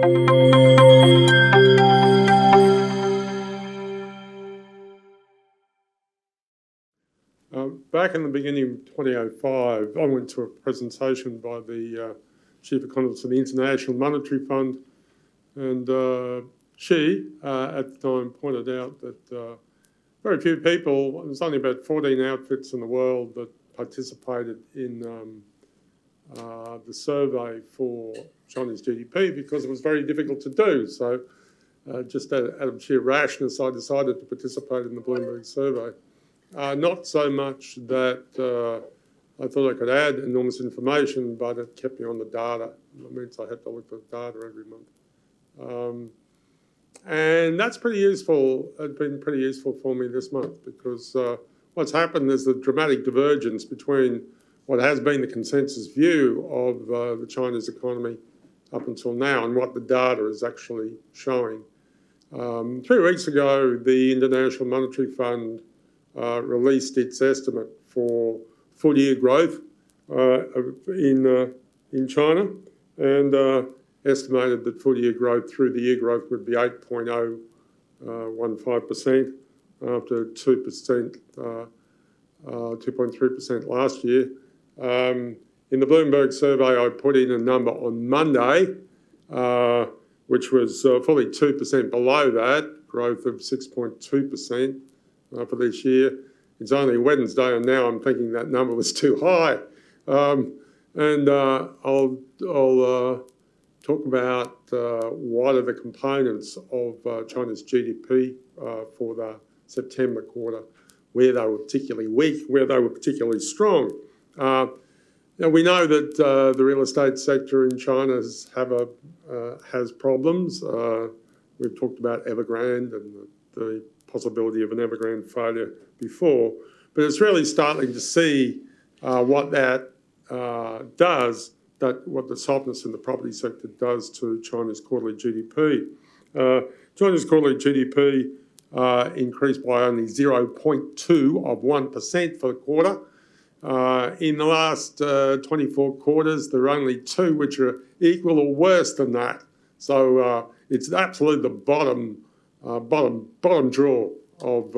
Back in the beginning of 2005, I went to a presentation by the Chief Economist of the International Monetary Fund, and she, at the time, pointed out that very few people, there's only about 14 outfits in the world that participated in the survey for Chinese GDP because it was very difficult to do. So just out of sheer rashness, I decided to participate in the Bloomberg survey. Not so much that I thought I could add enormous information, but it kept me on the data. It means I had to look at the data every month. And that's pretty useful. It's been pretty useful for me this month because what's happened is the dramatic divergence between what has been the consensus view of the Chinese economy up until now and what the data is actually showing. 3 weeks ago, the International Monetary Fund released its estimate for full-year growth in China, and estimated that full-year growth through the year growth would be 8.015% after 2.3% last year. In the Bloomberg survey, I put in a number on Monday, which was fully 2% below that, growth of 6.2%. For this year. It's only Wednesday, and now I'm thinking that number was too high. I'll talk about what are the components of China's GDP for the September quarter, where they were particularly weak, where they were particularly strong. Now we know that the real estate sector in China has problems. We've talked about Evergrande and the possibility of an Evergrande failure before, but it's really startling to see what that does, what the softness in the property sector does to China's quarterly GDP. China's quarterly GDP increased by only 0.2% for the quarter. In the last 24 quarters, there are only 2 which are equal or worse than that. So it's absolutely the bottom draw of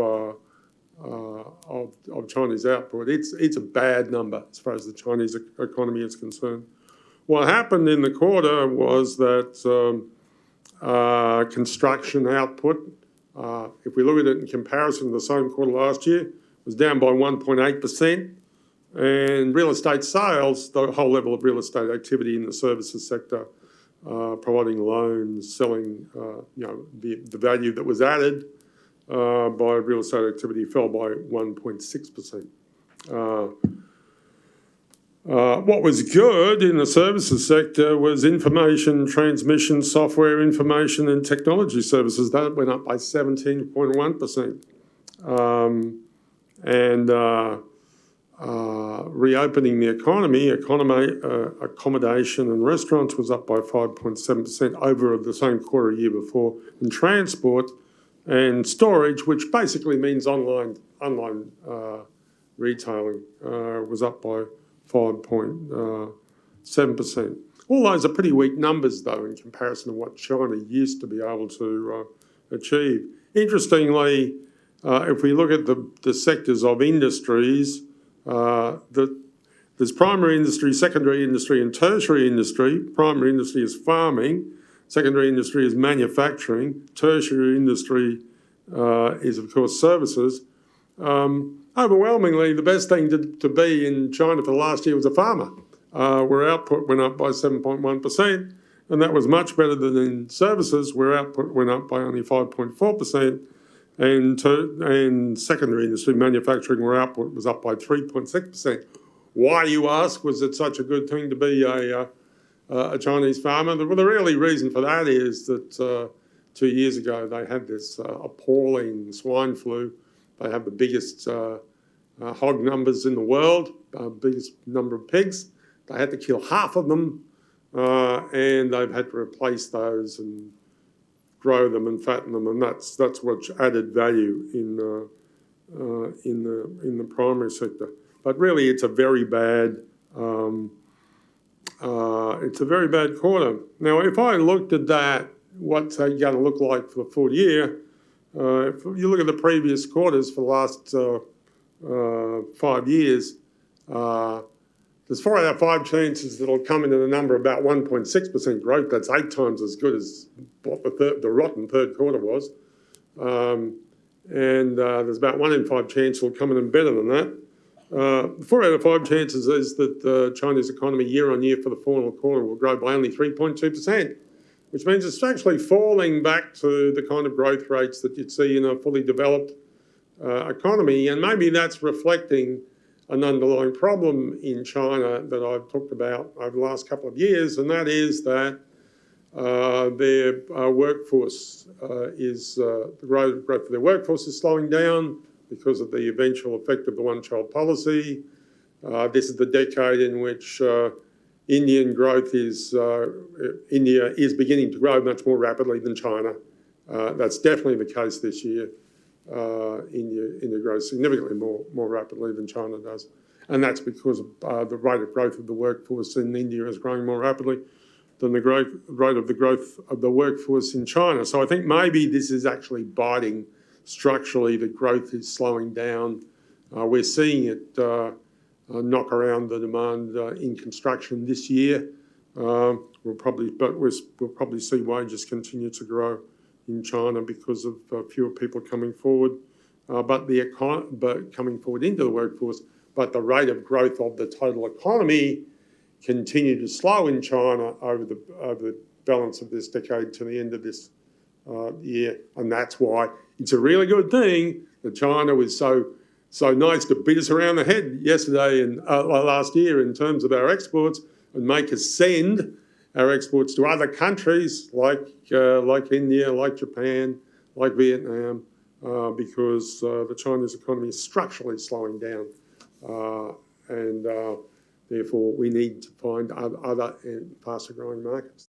Chinese output. It's a bad number as far as the Chinese economy is concerned. What happened in the quarter was that construction output, if we look at it in comparison to the same quarter last year, was down by 1.8%. And real estate sales, the whole level of real estate activity in the services sector, providing loans, selling, the value that was added by real estate activity fell by 1.6%. What was good in the services sector was information transmission, software, information and technology services. That went up by 17.1%. Reopening the economy, accommodation and restaurants was up by 5.7% over the same quarter a year before. And transport and storage, which basically means online retailing, was up by 5.7%. All those are pretty weak numbers, though, in comparison to what China used to be able to achieve. Interestingly, if we look at the sectors of industries, there's primary industry, secondary industry and tertiary industry. Primary industry is farming, secondary industry is manufacturing, tertiary industry is, of course, services. Overwhelmingly, the best thing to be in China for the last year was a farmer, where output went up by 7.1%, and that was much better than in services, where output went up by only 5.4%. And secondary industry, manufacturing, where output was up by 3.6%. Why, you ask, was it such a good thing to be a Chinese farmer? The really reason for that is that 2 years ago they had this appalling swine flu. They have the biggest hog numbers in the world, biggest number of pigs. They had to kill half of them, and they've had to replace those and grow them and fatten them, and that's what added value in the primary sector. But really, it's a very bad It's a very bad quarter. Now, if I looked at that, what's that going to look like for the full year? If you look at the previous quarters for the last 5 years, there's 4 out of 5 chances that it'll come in at a number of about 1.6% growth. That's 8 times as good as what the rotten third quarter was. There's about 1 in 5 chance it'll come in better than that. 4 out of 5 chances is that the Chinese economy year on year for the final quarter will grow by only 3.2%, which means it's actually falling back to the kind of growth rates that you'd see in a fully developed economy. And maybe that's reflecting an underlying problem in China that I've talked about over the last couple of years, and that is that their workforce the growth of their workforce is slowing down because of the eventual effect of the one-child policy. This is the decade in which India is beginning to grow much more rapidly than China. That's definitely the case this year. India grows significantly more rapidly than China does. And that's because the rate of growth of the workforce in India is growing more rapidly than the rate of the growth of the workforce in China. So I think maybe this is actually biting structurally. The growth is slowing down. We're seeing it knock around the demand in construction this year. We'll probably see wages continue to grow in China because of fewer people coming forward, but coming forward into the workforce. But the rate of growth of the total economy continue to slow in China over the balance of this decade to the end of this year, and that's why it's a really good thing that China was so nice to beat us around the head yesterday and last year in terms of our exports and make us send our exports to other countries like India, like Japan, like Vietnam, because the Chinese economy is structurally slowing down, and therefore we need to find other faster growing markets.